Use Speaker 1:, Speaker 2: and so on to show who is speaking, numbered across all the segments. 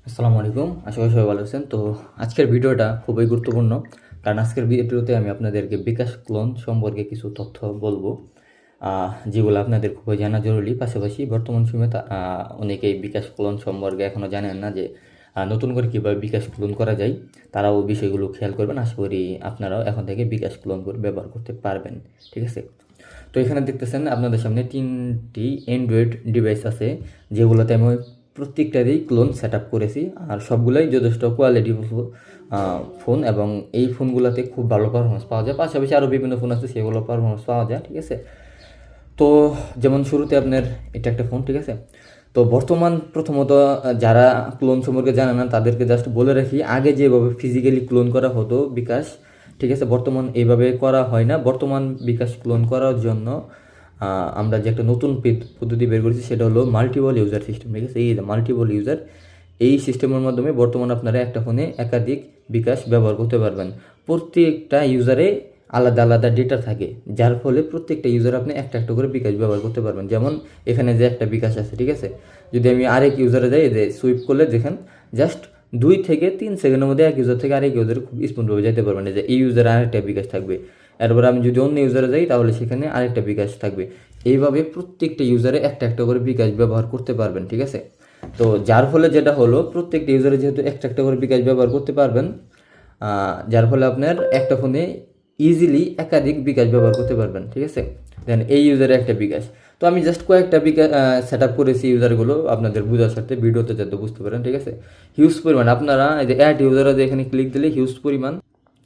Speaker 1: আসসালামু আলাইকুম, আশা করি সবাই ভালো আছেন। তো আজকের ভিডিওটা খুবই গুরুত্বপূর্ণ, কারণ আজকের ভিডিওতে আমি আপনাদেরকে বিকাশ ক্লোন সম্পর্কে কিছু তথ্য বলবো, যেগুলো আপনাদের খুবই জানা জরুরি। পাশাপাশি বর্তমান সময়ে অনেকেই বিকাশ ক্লোন সম্পর্কে এখনও জানেন না যে নতুন করে কীভাবে বিকাশ ক্লোন করা যায়। তারাও বিষয়গুলো খেয়াল করবেন। আশা করি আপনারাও এখন থেকে বিকাশ ক্লোন করে ব্যবহার করতে পারবেন। ঠিক আছে, তো এখানে দেখতেছেন আপনাদের সামনে 3টি অ্যান্ড্রয়েড ডিভাইস আছে, যেগুলোতে আমি প্রত্যেকটারই ক্লোন সেট আপ করেছি। আর সবগুলোই যথেষ্ট কোয়ালিটি ফোন, এবং এই ফোনগুলোতে খুব ভালো পারফরমেন্স পাওয়া যায়। পাশাপাশি আরও বিভিন্ন ফোন আছে, সেগুলো পারফরমেন্স পাওয়া যায়। ঠিক আছে, তো যেমন শুরুতে আপনার এটা একটা ফোন। ঠিক আছে, তো বর্তমান প্রথমত যারা ক্লোন সম্পর্কে জানে না তাদেরকে জাস্ট বলে রাখি, আগে যেভাবে ফিজিক্যালি ক্লোন করা হতো বিকাশ, ঠিক আছে, বর্তমান এইভাবে করা হয় না। বর্তমান বিকাশ ক্লোন করার জন্য আমরা যে একটা নতুন পদ্ধতি বের করেছি, সেটা হলো মাল্টিপল ইউজার সিস্টেম। ঠিক আছে, এই মাল্টিপল ইউজার, এই সিস্টেমের মাধ্যমে বর্তমানে আপনারা একটা ফোনে একাধিক বিকাশ ব্যবহার করতে পারবেন। প্রত্যেকটা ইউজারে আলাদা আলাদা ডেটা থাকে, যার ফলে প্রত্যেকটা ইউজার আপনি একটা একটা করে বিকাশ ব্যবহার করতে পারবেন। যেমন এখানে যে একটা বিকাশ আছে, ঠিক আছে, যদি আমি আরেক ইউজারে যাই, যে সুইপ করলে দেখেন জাস্ট 2 থেকে 3 সেকেন্ডের মধ্যে এক ইউজার থেকে আরেক ইউজারে খুব স্মুথভাবে যেতে পারবেন। যে এই ইউজারে আরেকটা বিকাশ থাকবে, এরপর আমি যদি অন্য ইউজারে যাই তাহলে সেখানে আরেকটা বিকাশ থাকবে। এইভাবে প্রত্যেকটা ইউজারে একটা একটা করে বিকাশ ব্যবহার করতে পারবেন। ঠিক আছে, তো যার ফলে যেটা হলো, প্রত্যেকটা ইউজারে যেহেতু একটা একটা করে বিকাশ ব্যবহার করতে পারবেন, যার ফলে আপনার একটা ফোনে ইজিলি একাধিক বিকাশ ব্যবহার করতে পারবেন। ঠিক আছে, দেন এই ইউজারে একটা বিকাশ, তো আমি জাস্ট কয়েকটা বিকাশ সেট আপ করেছি ইউজারগুলো আপনাদের বোঝার সাথে, ভিডিওতে যাতে বুঝতে পারেন। ঠিক আছে, হিউজ পরিমাণ আপনারা এই যে অ্যাড ইউজারে এখানে ক্লিক দিলে হিউজ পরিমাণ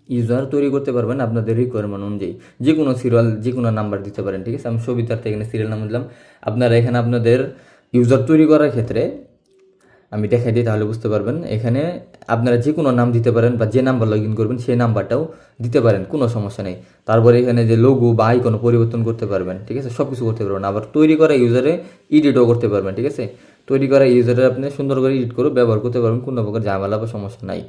Speaker 1: ইউজার তৈরি করতে পারবেন আপনাদের রিকোয়ারমেন্ট অনুযায়ী। যে কোনো সিরিয়াল, যে কোনো নাম্বার দিতে পারেন। ঠিক আছে, আমি সবিতার্থে এখানে সিরিয়াল নাম্বার দিলাম। আপনারা এখানে আপনাদের ইউজার তৈরি করার ক্ষেত্রে আমি দেখাই দিই, তাহলে বুঝতে পারবেন। এখানে আপনারা যে কোনো নাম দিতে পারেন, বা যে নাম্বার লগ ইন করবেন সেই নাম্বারটাও দিতে পারেন, কোনো সমস্যা নেই। তারপরে এখানে যে লোগো বা আইকন পরিবর্তন করতে পারবেন। ঠিক আছে, সব কিছু করতে পারবেন। আবার তৈরি করা ইউজারে এডিটও করতে পারবেন। ঠিক আছে, তৈরি করা ইউজারে আপনি সুন্দর করে এডিট করে ব্যবহার করতে পারবেন, কোনো প্রকার ঝামেলা বা সমস্যা নাই।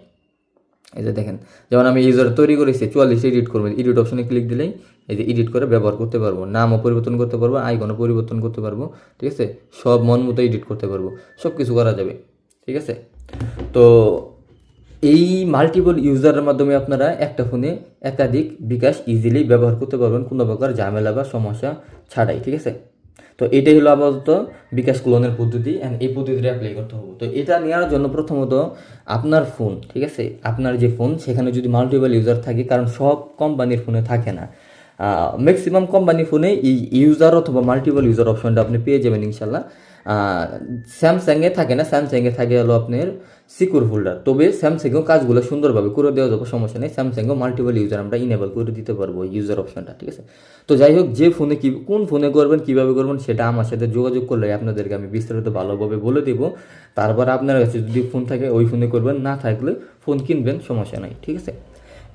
Speaker 1: এই যে দেখেন, যেমন আমি ইউজার তৈরি করেছি 44 এডিট করবেন, এডিট অপশনে ক্লিক দিলেই এই যে এডিট করে ব্যবহার করতে পারবো, নামও পরিবর্তন করতে পারবো, আইকনও পরিবর্তন করতে পারবো। ঠিক আছে, সব মন মতো এডিট করতে পারবো, সব কিছু করা যাবে। ঠিক আছে, তো এই মাল্টিপল ইউজারের মাধ্যমে আপনারা একটা ফোনে একাধিক বিকাশ ইজিলি ব্যবহার করতে পারবেন, কোনো প্রকার ঝামেলা বা সমস্যা ছাড়াই। ঠিক আছে, তো এটাই হলো আপাতত বিকাশ ক্লোনের পদ্ধতি, অ্যান্ড এই পদ্ধতিটা অ্যাপ্লাই করতে হবে। তো এটা নেওয়ার জন্য প্রথমত আপনার ফোন, ঠিক আছে, আপনার যে ফোন সেখানে যদি মাল্টিপল ইউজার থাকে, কারণ সব কোম্পানির ফোনে থাকে না, ম্যাক্সিমাম কোম্পানি ফোনে এই ইউজার অথবা মাল্টিপল ইউজার অপশনটা আপনি পেয়ে যাবেন ইনশাল্লাহ। স্যামসাংয়ে থাকে না, স্যামসাংয়ে থাকে হলো আপনার সিকিউর ফোল্ডার। তবে স্যামসাংয়েও কাজগুলো সুন্দরভাবে করে দেওয়া যাবে, সমস্যা নেই। স্যামসাংয়েও মাল্টিপল ইউজার আমরা ইনেবল করে দিতে পারবো ইউজার অপশনটা। ঠিক আছে, তো যাই হোক, যে ফোনে কোন ফোনে করবেন, কীভাবে করবেন, সেটা আমার সাথে যোগাযোগ করলে আপনাদেরকে আমি বিস্তারিত ভালোভাবে বলে দেবো। তারপর আপনার কাছে যদি ফোন থাকে ওই ফোনে করবেন, না থাকলে ফোন কিনবেন, সমস্যা নাই। ঠিক আছে,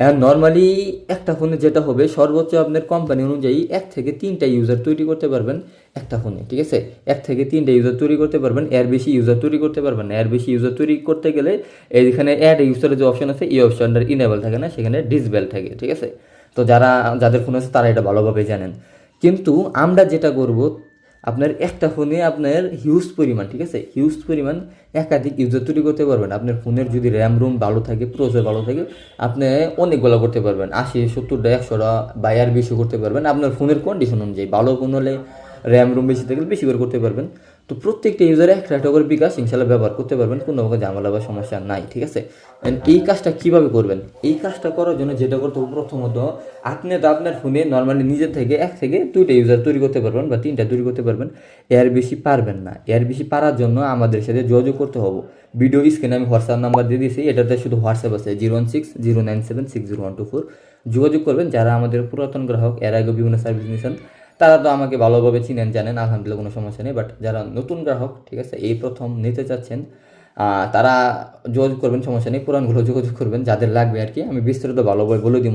Speaker 1: এখন নর্মালি একটা ফোনে যেটা হবে, সর্বোচ্চ আপনার কোম্পানি অনুযায়ী 1 থেকে 3টা ইউজার তৈরি করতে পারবেন একটা ফোনে। ঠিক আছে, 1 থেকে 3টা ইউজার তৈরি করতে পারবেন, এর বেশি ইউজার তৈরি করতে পারবেন না। এর বেশি ইউজার তৈরি করতে গেলে এইখানে অ্যাড ইউজারের যে অপশন আছে, এই অপশনটার ইনেবল থাকে না, সেখানে ডিসেবল থাকে। ঠিক আছে, তো যাদের ফোন আছে তারা এটা ভালোভাবে জানেন। কিন্তু আমরা যেটা করব, আপনার একটা ফোনে আপনার হিউজ পরিমাণ, ঠিক আছে, হিউজ পরিমাণ একাধিক ইউজার তৈরি করতে পারবেন। আপনার ফোনের যদি র্যাম রোম ভালো থাকে, প্রসেসর ভালো থাকে, আপনি অনেকগুলো করতে পারবেন, 80, 70টা, 100টা বা এর বেশি করতে পারবেন। আপনার ফোনের কন্ডিশন অনুযায়ী, ভালো ফোন হলে র্যাম রোম বেশি থাকলে বেশি করে করতে পারবেন। তো প্রত্যেকটা ইউজারে একটা একটা করে বিকাশ ইনশাল্লাহ ব্যবহার করতে পারবেন, কোনো প্রকার ঝামেলা বা সমস্যা নাই। ঠিক আছে, এই কাজটা কীভাবে করবেন? এই কাজটা করার জন্য যেটা করতে হবে, প্রথমত আপনি তো আপনার ফোনে নর্মালি নিজের থেকে 1 থেকে 2টা ইউজার তৈরি করতে পারবেন, বা 3টা তৈরি করতে পারবেন, এর বেশি পারবেন না। এর বেশি পারার জন্য আমাদের সাথে যোগাযোগ করতে হবে। ভিডিও স্ক্রিনে আমি হোয়াটসঅ্যাপ নাম্বার দিয়ে দিয়েছি, এটাতে শুধু হোয়াটসঅ্যাপ আছে 01609760124। যোগাযোগ করবেন। যারা আমাদের পুরাতন গ্রাহক, এর আগে বিভিন্ন সার্ভিস নিয়েছেন, তারা তো আমাকে ভালোভাবে চিনেন, জানেন, আলহামদুলিল্লাহ, কোনো সমস্যা নেই। বাট যারা নতুন গ্রাহক, ঠিক আছে, এই প্রথম নিতে চাচ্ছেন, তারা যোগাযোগ করবেন, সমস্যা নেই। পুরানগুলো যোগাযোগ করবেন, যাদের লাগবে আর কি। আমি বিস্তারিত ভালোভাবে বলে দিব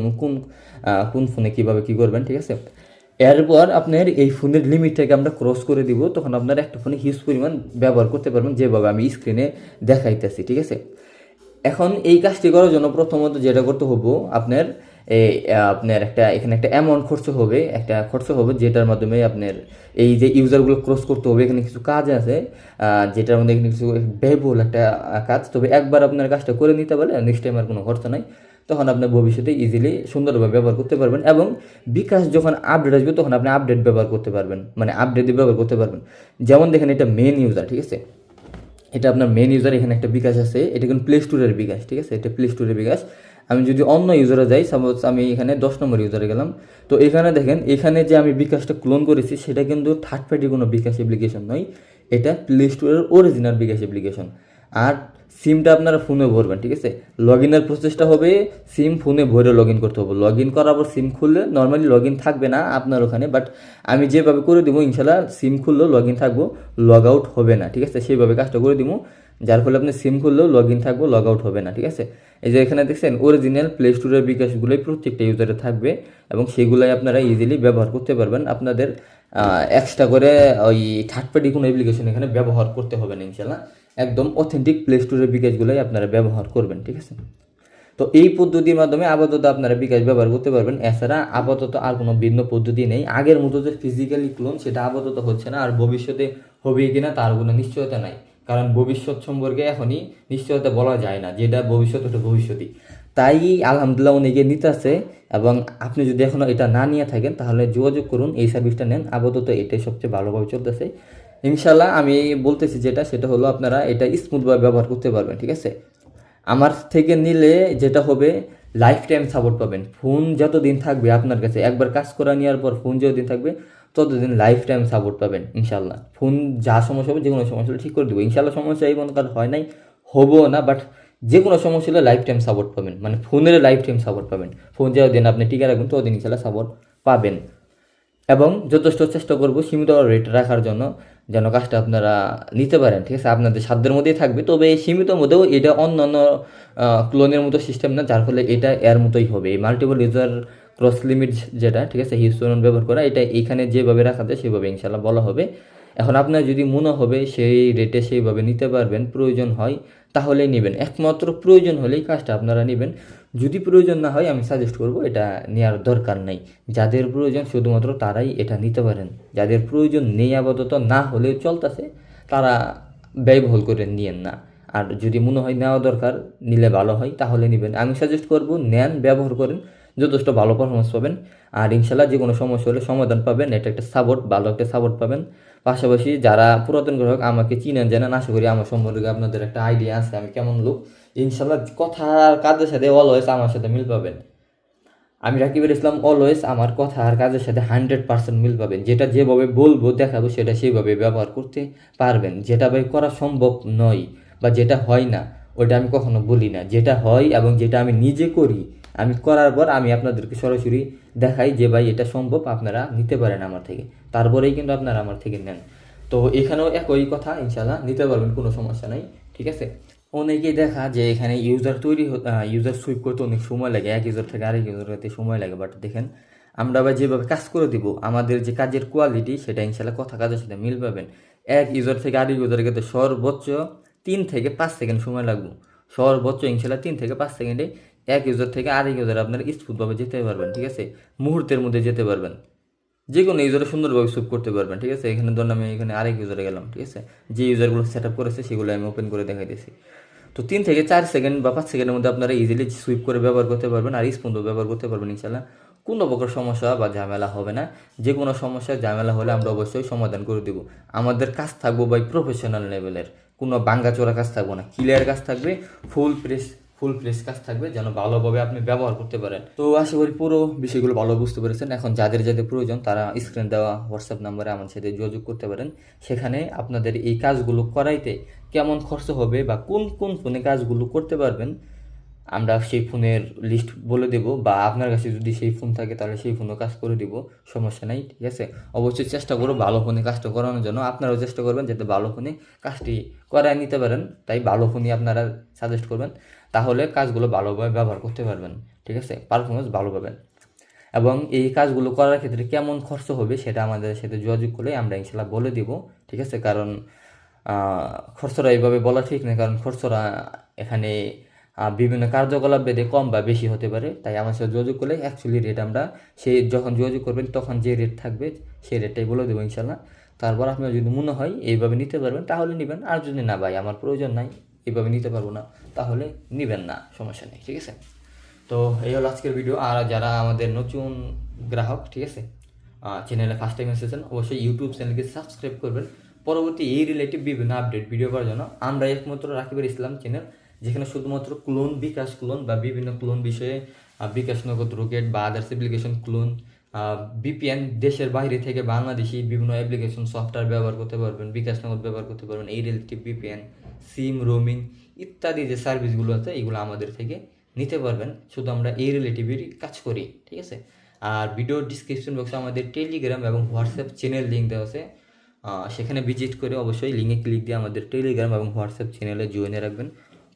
Speaker 1: কোন ফোনে কীভাবে কী করবেন। ঠিক আছে, এরপর আপনার এই ফোনের লিমিটটাকে আমরা ক্রস করে দিব, তখন আপনার একটা ফোনে হিউজ পরিমাণ ব্যবহার করতে পারবেন, যেভাবে আমি স্ক্রিনে দেখাইতেছি। ঠিক আছে, এখন এই কাজটি করার জন্য প্রথমত যেটা করতে হবো, আপনার আপনার এখানে একটা অ্যামাউন্ট খরচ হবে যেটার মাধ্যমে আপনার এই যে ইউজারগুলো ক্রস করতে হবে, এখানে কিছু কাজ আছে যেটার মধ্যে এখানে কিছু ব্যয়বহুল একটা কাজ। তবে একবার আপনার কাজটা করে নিতে পারলে নেক্সট টাইম আর কোনো খরচ নাই, তখন আপনার ভবিষ্যতে ইজিলি সুন্দরভাবে ব্যবহার করতে পারবেন। এবং বিকাশ যখন আপডেট আসবে তখন আপনি আপডেট ব্যবহার করতে পারবেন, মানে আপডেট দিয়ে ব্যবহার করতে পারবেন। যেমন দেখেন এটা মেন ইউজার, ঠিক আছে, এটা আপনার মেন ইউজার, এখানে একটা বিকাশ আছে, এটা কিন্তু প্লে স্টোরের বিকাশ, ঠিক আছে, এটা প্লে স্টোরের বিকাশ। আমি যদি অন্য ইউজারে যাই, সাপোজ আমি এখানে 10 নম্বর ইউজারে গেলাম, তো এখানে দেখেন এখানে যে আমি বিকাশটা ক্লোন করেছি সেটা কিন্তু থার্ড পার্টি কোনো বিকাশ অ্যাপ্লিকেশন নয়, এটা প্লে স্টোরের অরিজিনাল বিকাশ অ্যাপ্লিকেশন। আর সিমটা আপনারা ফোনে ভরবেন, ঠিক আছে, লগ ইনের প্রসেসটা হবে সিম ফোনে ভরে লগ ইন করতে হবে। লগ ইন করার পর সিম খুললে নর্মালি লগ ইন থাকবে না আপনার ওখানে, বাট আমি যেভাবে করে দেবো ইনশাল্লাহ সিম খুললেও লগ ইন থাকবো, লগ আউট হবে না, ঠিক আছে, সেইভাবে কাজটা করে দিব, যার ফলে আপনি সিম খুললেও লগ ইন থাকবো, লগ আউট হবে না, ঠিক আছে। এই যে এখানে দেখছেন অরিজিনাল প্লে স্টোরের বিকাশগুলোই প্রত্যেকটা ইউজারে থাকবে এবং সেগুলোই আপনারা ইজিলি ব্যবহার করতে পারবেন। আপনাদের এক্সট্রা করে ওই থার্ড পার্টি কোনো অ্যাপ্লিকেশন এখানে ব্যবহার করতে হবে না ইনশাল্লাহ, একদম অথেন্টিক প্লে স্টোরের বিকাশগুলোই আপনারা ব্যবহার করবেন, ঠিক আছে। তো এই পদ্ধতির মাধ্যমে আপাতত আপনারা বিকাশ ব্যবহার করতে পারবেন, এছাড়া আপাতত আর কোনো ভিন্ন পদ্ধতি নেই। আগের মতো যে ফিজিক্যালি ক্লোন সেটা আপাতত হচ্ছে না, আর ভবিষ্যতে হবে কিনা তার কোনো নিশ্চয়তা নাই, কারণ ভবিষ্যৎ সম্পর্কে এখনই নিশ্চয়তা বলা যায় না, যেটা ভবিষ্যৎ ওটা ভবিষ্যৎই। তাই আলহামদুলিল্লাহ অনেকে নিতেছে, এবং আপনি যদি এখনও এটা না নিয়ে থাকেন তাহলে যোগাযোগ করুন, এই সার্ভিসটা নেন, আপাতত এটাই সবচেয়ে ভালোভাবে চলতেছে ইনশাল্লাহ। আমি বলতেছি সেটা হলো আপনারা এটা স্মুথভাবে ব্যবহার করতে পারবেন, ঠিক আছে। আমার থেকে নিলে যেটা হবে লাইফ টাইম সাপোর্ট পাবেন, ফোন যতদিন থাকবে আপনার কাছে, একবার কাজ করা নেওয়ার পর ফোন যতদিন থাকবে ততদিন লাইফ টাইম সাপোর্ট পাবেন ইনশাল্লাহ। ফোন যা সমস্যা হবে, যে কোনো সমস্যা হলে ঠিক করে দেবো ইনশাল্লাহ। সমস্যা এই মনে কার হয় নাই, হবো না, বাট যে কোনো সমস্যা হলে লাইফ টাইম সাপোর্ট পাবেন, মানে ফোনের লাইফ টাইম সাপোর্ট পাবেন। ফোন যতদিন আপনি টিকে রাখবেন ততদিন ইনশাল্লাহ সাপোর্ট পাবেন। এবং যথেষ্ট চেষ্টা করব সীমিত রেট রাখার জন্য, যেন কাজটা আপনারা নিতে পারেন, ঠিক আছে, আপনাদের সাধ্যের মধ্যেই থাকবে। তবে এই সীমিত মধ্যেও এটা অন্যান্য ক্লোনের মতো সিস্টেম না, যার ফলে এটা এর মতোই হবে। এই মাল্টিপল ইউজার ক্রস লিমিট যেটা, ঠিক আছে, হিউস্টন ব্যবহার করা, এটা এখানে যেভাবে রাখা যায় সেভাবে ইনশাল্লাহ বলা হবে। এখন আপনার যদি মনে হবে সেই রেটে সেইভাবে নিতে পারবেন, প্রয়োজন হয় তাহলেই নেবেন, একমাত্র প্রয়োজন হলেই কাজটা আপনারা নেবেন। যদি প্রয়োজন না হয় আমি সাজেস্ট করব এটা নেওয়ার দরকার নেই। যাদের প্রয়োজন শুধুমাত্র তারাই এটা নিতে পারেন, যাদের প্রয়োজন নেই আপাতত না হলেও চলতেছে তারা ব্যয়বহুল করে নিয়েন না। আর যদি মনে হয় নেওয়া দরকার, নিলে ভালো হয়, তাহলে নেবেন। আমি সাজেস্ট করব নেন, ব্যবহার করেন, যথেষ্ট ভালো পারফরমেন্স পাবেন। আর ইনশাল্লাহ যে কোনো সমস্যা হলে সমাধান পাবেন, এটা একটা সাপোর্ট, ভালো একটা সাপোর্ট পাবেন। পাশাপাশি যারা পুরাতন গ্রাহক আমাকে চিনেন জানেন, আশা করি আমার সম্পর্কে আপনাদের একটা আইডিয়া আছে আমি কেমন লোক। ইনশাল্লাহ কথা আর কাজের সাথে অলওয়েজ আমার সাথে মিল পাবেন। আমি রাকিবুল ইসলাম, অলওয়েজ আমার কথা আর কাজের সাথে 100% মিল পাবেন। যেটা যেভাবে বলবো দেখাবো সেটা সেইভাবে ব্যবহার করতে পারবেন। যেটা ভাই করা সম্ভব নয় বা যেটা হয় না ওটা আমি কখনো বলি না, যেটা হয় এবং যেটা আমি নিজে করি, আমি করার পর আমি আপনাদেরকে সরাসরি দেখাই যে ভাই এটা সম্ভব, আপনারা নিতে পারেন আমার থেকে, তারপরেই কিন্তু আপনারা আমার থেকে নেন। তো এখানেও একই কথা, ইনশাল্লাহ নিতে পারবেন, কোনো সমস্যা নাই, ঠিক আছে। অনেকেই দেখা যে এখানে ইউজার সুইপ করতে অনেক সময় লাগে, এক ইউজার থেকে আরেক ইউজার করতে সময় লাগে, বাট দেখেন আমরা আবার যেভাবে কাজ করে দিব, আমাদের যে কাজের কোয়ালিটি সেটা ইনশাল্লাহ কথা কাজের সাথে মিল পাবেন। এক ইউজার থেকে আরেক ইউজারের ক্ষেত্রে সর্বোচ্চ 3 থেকে 5 সেকেন্ড সময় লাগবে, সর্বোচ্চ ইনশাল্লাহ 3 থেকে 5 সেকেন্ডে এক ইউজার থেকে আরেক ইউজার আপনারা স্মুথভাবে যেতে পারবেন, ঠিক আছে, মুহূর্তের মধ্যে যেতে পারবেন, যে কোনো ইউজারে সুন্দরভাবে সুইপ করতে পারবেন, ঠিক আছে। এখানে ধরুন আমি এখানে আরেক ইউজারে গেলাম, ঠিক আছে, যে ইউজারগুলো সেট আপ করেছে সেগুলো আমি ওপেন করে দেখাইতেছি। তো 3 থেকে 4 সেকেন্ড বা 5 সেকেন্ডের মধ্যে আপনারা ইজিলি সুইপ করে ব্যবহার করতে পারবেন, আর স্পন্দও ব্যবহার করতে পারবেন ইনশাল্লাহ। কোনো প্রকার সমস্যা বা ঝামেলা হবে না। যে কোনো সমস্যা ঝামেলা হলে আমরা অবশ্যই সমাধান করে দেবো। আমাদের কাজ থাকবো বাই প্রফেশনাল লেভেলের, কোনো ভাঙ্গাচোরা কাজ থাকবো না, ক্লিয়ার কাজ থাকবে, ফুল প্রেস কাজ থাকবে, যেন ভালোভাবে আপনি ব্যবহার করতে পারেন। তো আশা করি পুরো বিষয়গুলো ভালো বুঝতে পেরেছেন। এখন যাদের যাদের প্রয়োজন তারা স্ক্রিন দেওয়া হোয়াটসঅ্যাপ নাম্বারে আমার সাথে যোগাযোগ করতে পারেন। সেখানে আপনাদের এই কাজগুলো করাইতে কেমন খরচ হবে বা কোন কোন ফোনে কাজগুলো করতে পারবেন আমরা সেই ফোনের লিস্ট বলে দেব, বা আপনার কাছে যদি সেই ফোন থাকে তাহলে সেই ফোনও কাজ করে দিব, সমস্যা নাই, ঠিক আছে। অবশ্যই চেষ্টা করবো ভালো ফোনে কাজটা করানোর জন্য, আপনারাও চেষ্টা করবেন যাতে ভালো ফোনে কাজটি করায় নিতে পারেন। তাই ভালো ফোনই আপনারা সাজেস্ট করবেন, তাহলে কাজগুলো ভালোভাবে ব্যবহার করতে পারবেন, ঠিক আছে, পারফরমেন্স ভালো পাবেন। এবং এই কাজগুলো করার ক্ষেত্রে কেমন খরচ হবে সেটা আমাদের সাথে যোগাযোগ করলে আমরা ইনশাল্লাহ বলে দিব, ঠিক আছে। কারণ খরচরা এইভাবে বলা ঠিক না, কারণ খরচরা এখানে বিভিন্ন কার্যকলাপ ভেদে কম বা বেশি হতে পারে। তাই আমার সাথে যোগাযোগ করলে অ্যাকচুয়ালি রেট আমরা সেই যখন যোগাযোগ করবেন তখন যে রেট থাকবে সেই রেটটাই বলে দেবো ইনশাল্লাহ। তারপর আপনার যদি মনে হয় এইভাবে নিতে পারবেন তাহলে নেবেন, আর যদি না ভাই আমার প্রয়োজন নাই, এইভাবে নিতে পারবো না, তাহলে নেবেন না, সমস্যা নেই, ঠিক আছে। তো এই হলো আজকের ভিডিও। আর যারা আমাদের নতুন গ্রাহক, ঠিক আছে, চ্যানেলে ফার্স্ট টাইম এসেছেন, অবশ্যই ইউটিউব চ্যানেলকে সাবস্ক্রাইব করবেন পরবর্তী এই রিলেটিভ বিভিন্ন আপডেট ভিডিও পাওয়ার জন্য। আমরা একমাত্র রাকিবুল ইসলাম চ্যানেল, যেখানে শুধুমাত্র ক্লোন, বিকাশ ক্লোন বা বিভিন্ন ক্লোন বিষয়ে, বিকাশ নগদ রকেট বা আদার্স অ্যাপ্লিকেশন ক্লোন, বিপিএন, দেশের বাইরে থেকে বাংলাদেশি বিভিন্ন অ্যাপ্লিকেশন সফটওয়্যার ব্যবহার করতে পারবেন, বিকাশ নগদ ব্যবহার করতে পারবেন, এই রিলেটিভ বিপিএন, সিম, রোমিং ইত্যাদি যে সার্ভিসগুলো আছে এগুলো আমাদের থেকে নিতে পারবেন। শুধু আমরা এই রিলেটিভেরই কাজ করি, ঠিক আছে। আর ভিডিও ডিসক্রিপশন বক্সে আমাদের টেলিগ্রাম এবং হোয়াটসঅ্যাপ চ্যানেল লিঙ্ক দেওয়া আছে, সেখানে ভিজিট করে অবশ্যই লিঙ্কে ক্লিক দিয়ে আমাদের টেলিগ্রাম এবং হোয়াটসঅ্যাপ চ্যানেলে জয়েনে রাখবেন।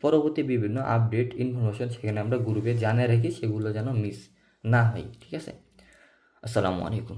Speaker 1: পরবর্তী বিভিন্ন আপডেট ইনফরমেশন সেখানে আমরা গ্রুপে জানিয়ে রাখি, সেগুলো যেন মিস না হয়, ঠিক আছে। আসসালামু আলাইকুম।